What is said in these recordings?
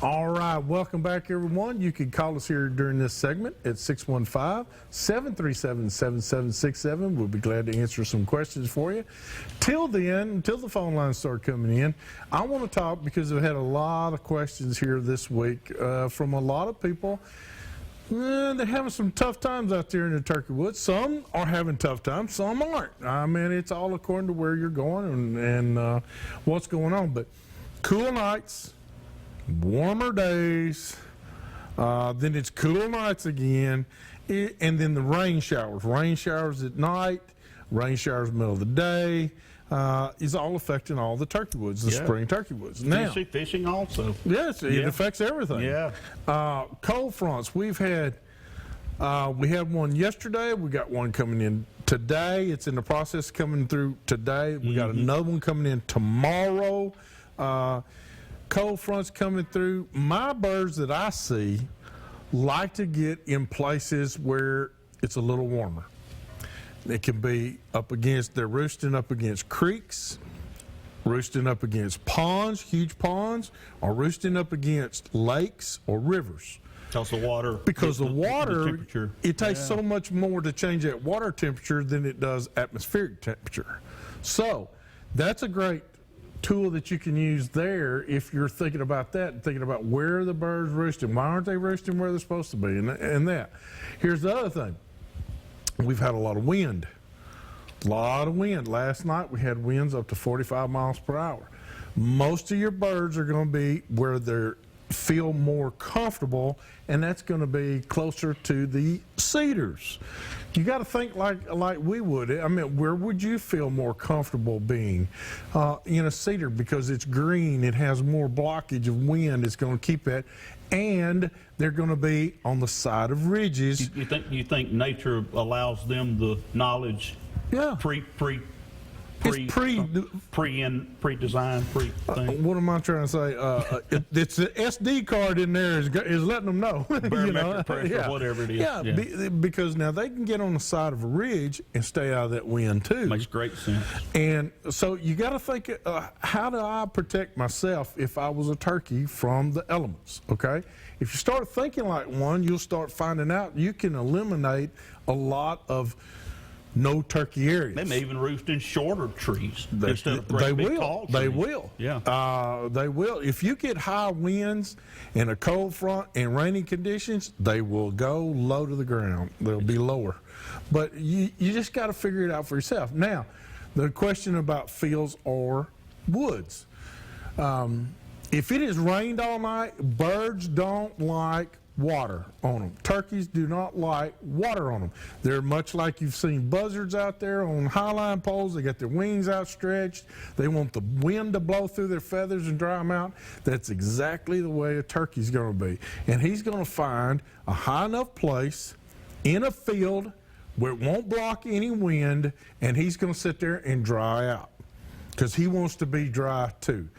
All right, welcome back, everyone. You can call us here during this segment at 615-737-7767. We'll be glad to answer some questions for you. Till then, until the phone lines start coming in, I want to talk because I've had a lot of questions here this week from a lot of people. They're having some tough times out there in the turkey woods. Some are having tough times, some aren't. I mean, it's all according to where you're going and what's going on. But cool nights, warmer days, then it's cool nights again, and then the rain showers at night, rain showers middle of the day, is all affecting all the turkey woods, the spring turkey woods. Now, fishing also. Yes, it affects everything. Yeah. Cold fronts, we had one yesterday, we got one coming in today, it's in the process coming through today, we got another one coming in tomorrow. Cold fronts coming through. My birds that I see like to get in places where it's a little warmer. It can be they're roosting up against creeks, roosting up against ponds, huge ponds, or roosting up against lakes or rivers. Because the water. Because the water, it takes so Yeah. much more to change that water temperature than it does atmospheric temperature. So that's a great tool that you can use there if you're thinking about that and thinking about where are the birds roosting, why aren't they roosting where they're supposed to be, and that. Here's the other thing. We've had a lot of wind. Last night we had winds up to 45 miles per hour. Most of your birds are going to be where they feel more comfortable, and that's going to be closer to the cedars. You got to think like we would. I mean, where would you feel more comfortable being? In a cedar, because it's green, it has more blockage of wind, it's going to keep that, and they're going to be on the side of ridges. You think nature allows them the knowledge? Yeah. Pre-design, thing. What am I trying to say? It's the SD card in there is letting them know. Barometric pressure, whatever it is. Yeah, because now they can get on the side of a ridge and stay out of that wind too. Makes great sense. And so you got to think, how do I protect myself if I was a turkey from the elements? Okay, if you start thinking like one, you'll start finding out you can eliminate a lot of no turkey areas. They may even roost in shorter trees instead of They great big tall trees. They will. Yeah. They will. If you get high winds and a cold front and rainy conditions, they will go low to the ground. They'll be lower. But you just got to figure it out for yourself. Now, the question about fields or woods. If it has rained all night, birds don't like water on them. Turkeys do not like water on them. They're much like you've seen buzzards out there on highline poles. They got their wings outstretched. They want the wind to blow through their feathers and dry them out. That's exactly the way a turkey's going to be. And he's going to find a high enough place in a field where it won't block any wind, and he's going to sit there and dry out because he wants to be dry too.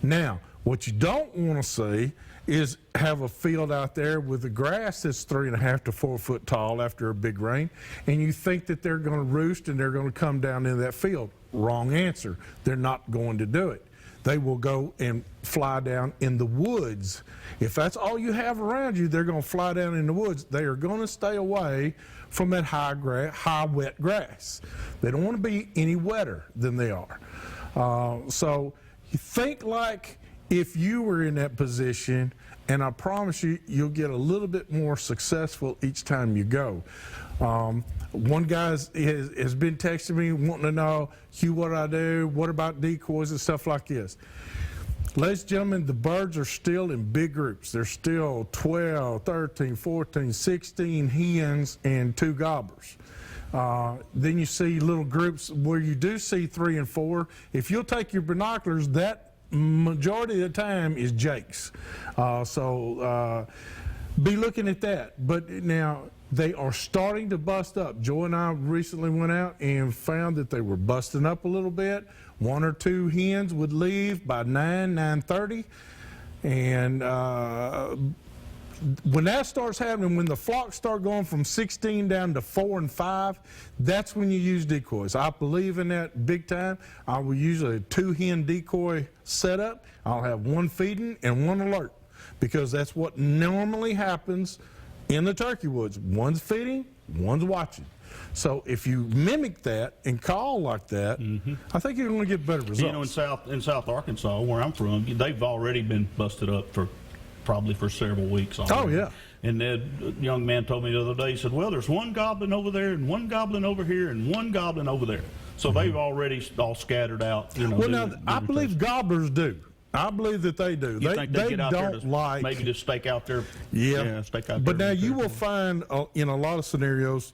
Now, what you don't want to see is have a field out there with the grass that's 3.5 to 4 foot tall after a big rain, and you think that they're going to roost and they're going to come down into that field. Wrong answer. They're not going to do it. They will go and fly down in the woods. If that's all you have around you, they're going to fly down in the woods. They are going to stay away from that high wet grass. They don't want to be any wetter than they are. So you think like if you were in that position, and I promise you, you'll get a little bit more successful each time you go. One guy has been texting me wanting to know, Hugh, what I do, what about decoys and stuff like this. Ladies and gentlemen, the birds are still in big groups. There's still 12, 13, 14, 16 hens and 2 gobblers. Then you see little groups where you do see 3 and 4. If you'll take your binoculars, that majority of the time is jakes. So be looking at that. But now they are starting to bust up. Joy and I recently went out and found that they were busting up a little bit. 1 or 2 hens would leave by 9:30. And when that starts happening, when the flocks start going from 16 down to 4 and 5, that's when you use decoys. I believe in that big time. I will use a 2 hen decoy setup. I'll have 1 feeding and 1 alert. because that's what normally happens in the turkey woods. One's feeding, one's watching. So if you mimic that and call like that, I think you're going to get better results. You know, in South Arkansas, where I'm from, they've already been busted up probably for several weeks already. Oh, yeah. And that young man told me the other day, he said, well, there's one goblin over there and one goblin over here and one goblin over there. So they've already all scattered out. You know, Well, now, I believe gobblers do. I believe that they do. You think they get out there don't to like. maybe just stake out there? Yeah, stake out but there now you will find in a lot of scenarios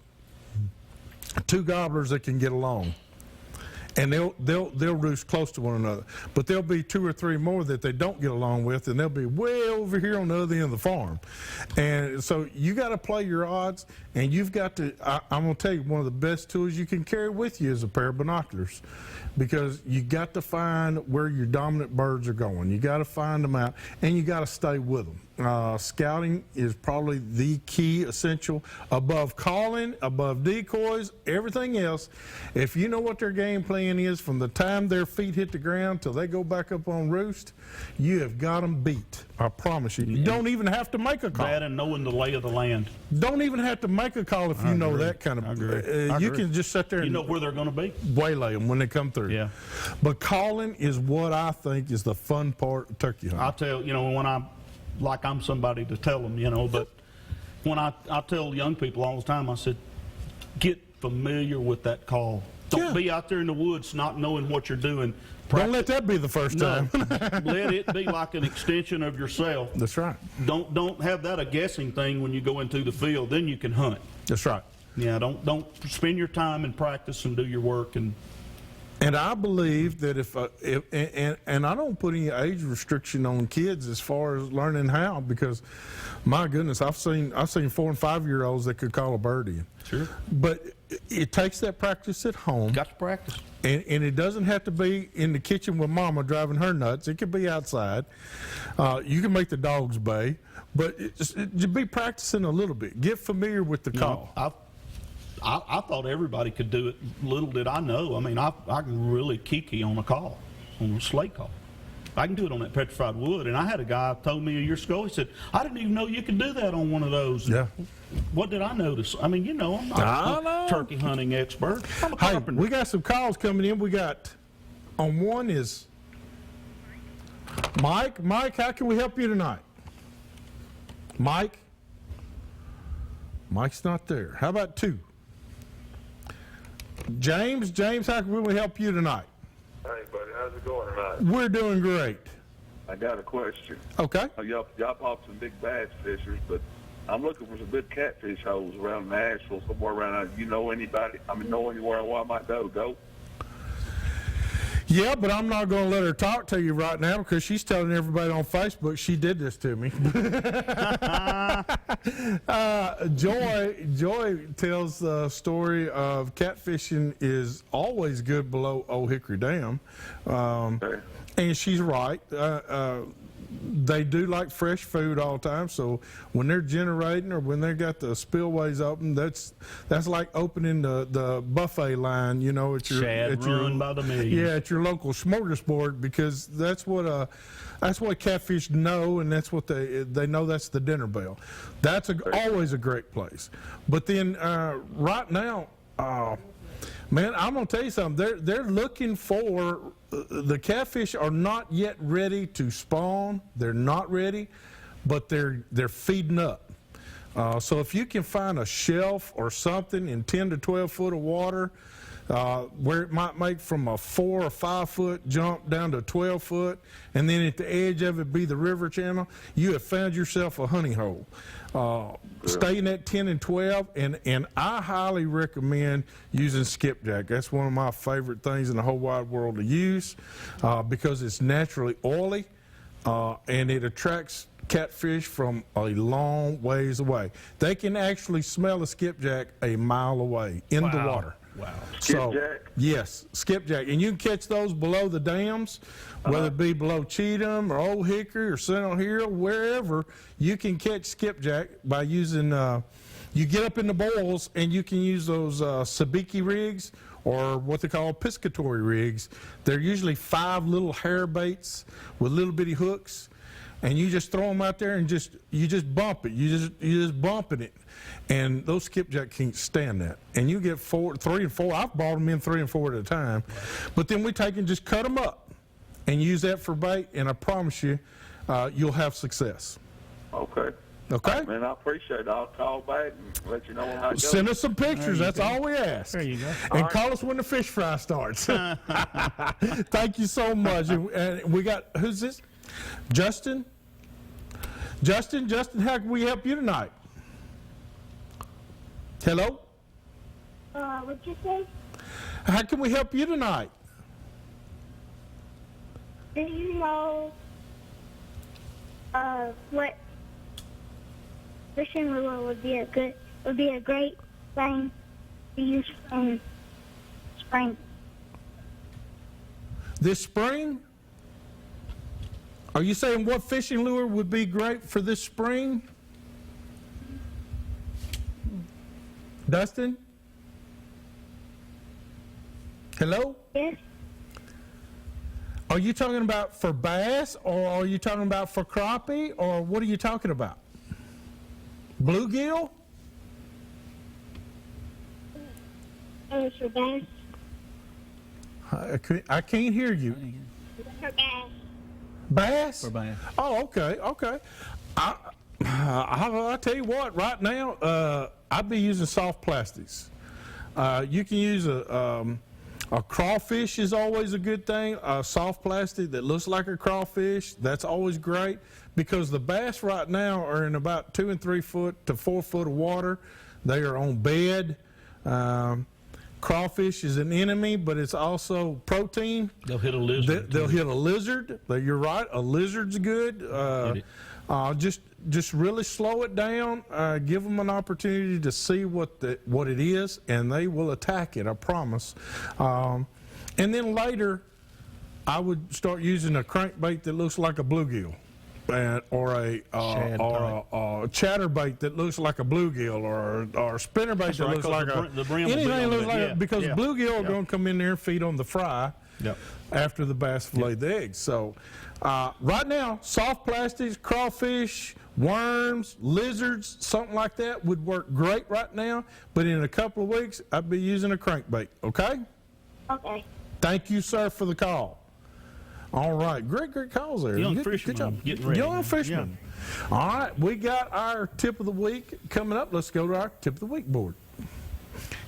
two gobblers that can get along, and they'll roost close to one another. But there'll be two or three more that they don't get along with, and they'll be way over here on the other end of the farm. And so you got to play your odds, and you've got to. I'm going to tell you, one of the best tools you can carry with you is a pair of binoculars, because you got to find where your dominant birds are going. You got to find them out, and you got to stay with them. Scouting is probably the key essential above calling, above decoys, everything else. If you know what their game plan is from the time their feet hit the ground till they go back up on roost, you have got them beat. I promise you. You don't even have to make a call. that and knowing the lay of the land. Don't even have to make a call if you know agree. that kind of. I agree. I You agree. can just sit there You and know where they're going to be. waylay them when they come through. Yeah. But calling is what I think is the fun part of turkey hunting. I tell, you know, when I'm somebody to tell them, you know, but when I tell young people all the time, I said, get familiar with that call. Don't Yeah. be out there in the woods not knowing what you're doing. Don't let that be the first No, time. let it be like an extension of yourself. That's right. Don't have that a guessing thing when you go into the field. Then you can hunt. That's right. Yeah, don't spend your time in practice and do your work. And I believe that if and I don't put any age restriction on kids as far as learning how, because my goodness, I've seen 4 and 5 year olds that could call a bird in. Sure. But it takes that practice at home. Got to practice. And it doesn't have to be in the kitchen with mama driving her nuts. It could be outside. You can make the dogs bay, but just be practicing a little bit. Get familiar with the call. I thought everybody could do it. Little did I know. I mean, I can really kiki on a call, on a slate call. I can do it on that petrified wood. And I had a guy told me years ago, he said, I didn't even know you could do that on one of those. Yeah. What did I notice? I mean, you know, I'm I not know. a turkey hunting expert. I'm a Hey, carpenter. we got some calls coming in. We got, on one is Mike. Mike, how can we help you tonight? Mike? Mike's not there. How about 2? James, how can we help you tonight? Hey, buddy, how's it going tonight? We're doing great. I got a question. Okay. Y'all popped some big bass fishers, but I'm looking for some good catfish holes around Nashville, somewhere around there. You know anybody? I mean, know anywhere where I might go? Yeah, but I'm not going to let her talk to you right now because she's telling everybody on Facebook she did this to me. Joy tells the story of catfishing is always good below Old Hickory Dam. Okay. And she's right. They do like fresh food all the time, so when they're generating or when they got the spillways open, that's like opening the buffet line, you know, at your Shad run by the millions. Yeah, at your local smorgasbord, because that's what catfish know, and that's what they know. That's the dinner bell. That's always a great place. But then right now, man, I'm gonna tell you something. They're looking for the catfish are not yet ready to spawn. They're not ready, but they're feeding up. So if you can find a shelf or something in 10 to 12 foot of water, where it might make from a 4 or 5 foot jump down to 12 foot, and then at the edge of it be the river channel, you have found yourself a hunting hole. Stay in that 10 and 12, and I highly recommend using skipjack. That's one of my favorite things in the whole wide world to use because it's naturally oily and it attracts catfish from a long ways away. They can actually smell a skipjack a mile away in the water. Wow. Skipjack? Yes, skipjack. And you can catch those below the dams, whether it be below Cheatham or Old Hickory or Sentinel Hill, wherever. You can catch skipjack by using, you get up in the boils and you can use those sabiki rigs or what they call piscatory rigs. They're usually 5 little hair baits with little bitty hooks. and you just throw them out there and you just bump it. You just bumping it, and those skipjack can't stand that. And you get 3 and 4. I've brought them in 3 and 4 at a time, but then we take and just cut them up and use that for bait. And I promise you, you'll have success. Okay. Okay. Man, I appreciate it. I'll call back and let you know how it goes. Send us some pictures. That's all we ask. There you go. And call us when the fish fry starts. Thank you so much. And we got, who's this? Justin? Justin, how can we help you tonight? Hello? What'd you say? How can we help you tonight? Do you know what fishing lure would be a great thing to use in spring? This spring? Are you saying what fishing lure would be great for this spring? Dustin? Hello? Yes. Are you talking about for bass, or are you talking about for crappie, or what are you talking about? Bluegill? For bass. I can't hear you. For bass. Bass? For bass. Oh, okay. I'll tell you what, right now, I'd be using soft plastics. You can use a crawfish is always a good thing. A soft plastic that looks like a crawfish, that's always great, because the bass right now are in about 2 and 3 foot to 4 foot of water. They are on bed. Crawfish is an enemy, but it's also protein. They'll hit a lizard. They'll hit a lizard. You're right. A lizard's good. Just really slow it down. Give them an opportunity to see what it is, and they will attack it. I promise. And then later, I would start using a crankbait that looks like a bluegill, or a chatterbait that looks like a bluegill, or a spinnerbait that right, looks like the brim will be anything on that looks it, like yeah, because yeah, bluegill are yeah. going to come in there and feed on the fry. Yep. After the bass have laid the eggs. So right now, soft plastics, crawfish, worms, lizards, something like that would work great right now. But in a couple of weeks, I'd be using a crankbait. Okay? Okay. Thank you, sir, for the call. All right. Great calls there. Young Good fisherman job. getting ready. Young fisherman. All right. We got our tip of the week coming up. Let's go to our tip of the week board.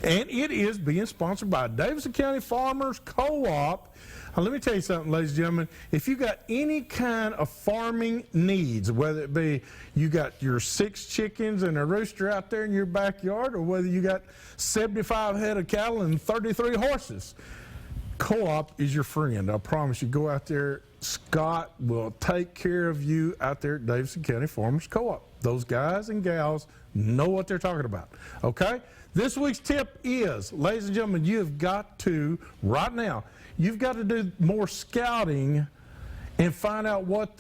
And it is being sponsored by Davidson County Farmers Co-op. Now, let me tell you something, ladies and gentlemen. If you got any kind of farming needs, whether it be you got your 6 chickens and a rooster out there in your backyard, or whether you got 75 head of cattle and 33 horses, Co-op is your friend. I promise you. Go out there. Scott will take care of you out there at Davidson County Farmers Co-op. Those guys and gals know what they're talking about. Okay? This week's tip is, ladies and gentlemen, you have got to, right now, you've got to do more scouting and find out what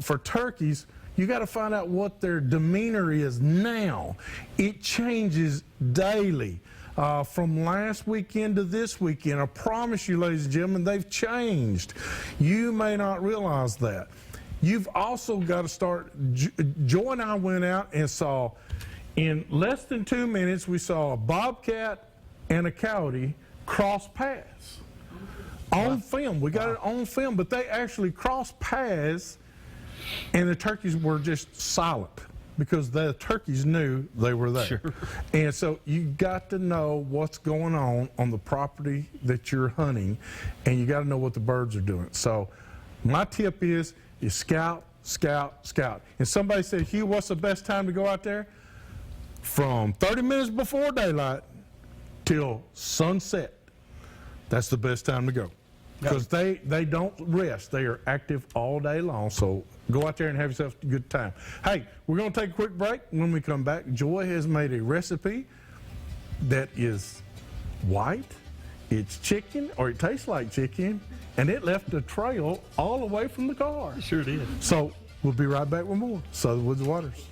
for turkeys, you got to find out what their demeanor is now. It changes daily. From last weekend to this weekend, I promise you, ladies and gentlemen, they've changed. You may not realize that. You've also got to start, Joy and I went out and saw, in less than 2 minutes, we saw a bobcat and a coyote cross paths. On film. We got it on film, but they actually crossed paths, and the turkeys were just silent because the turkeys knew they were there. Sure. And so you got to know what's going on the property that you're hunting, and you got to know what the birds are doing. So my tip is scout, scout, scout. And somebody said, Hugh, what's the best time to go out there? From 30 minutes before daylight till sunset. That's the best time to go. Because they don't rest. They are active all day long. So go out there and have yourself a good time. Hey, we're going to take a quick break. When we come back, Joy has made a recipe that is white. It's chicken, or it tastes like chicken, and it left a trail all the way from the car. Sure did. So we'll be right back with more Southern Woods Waters.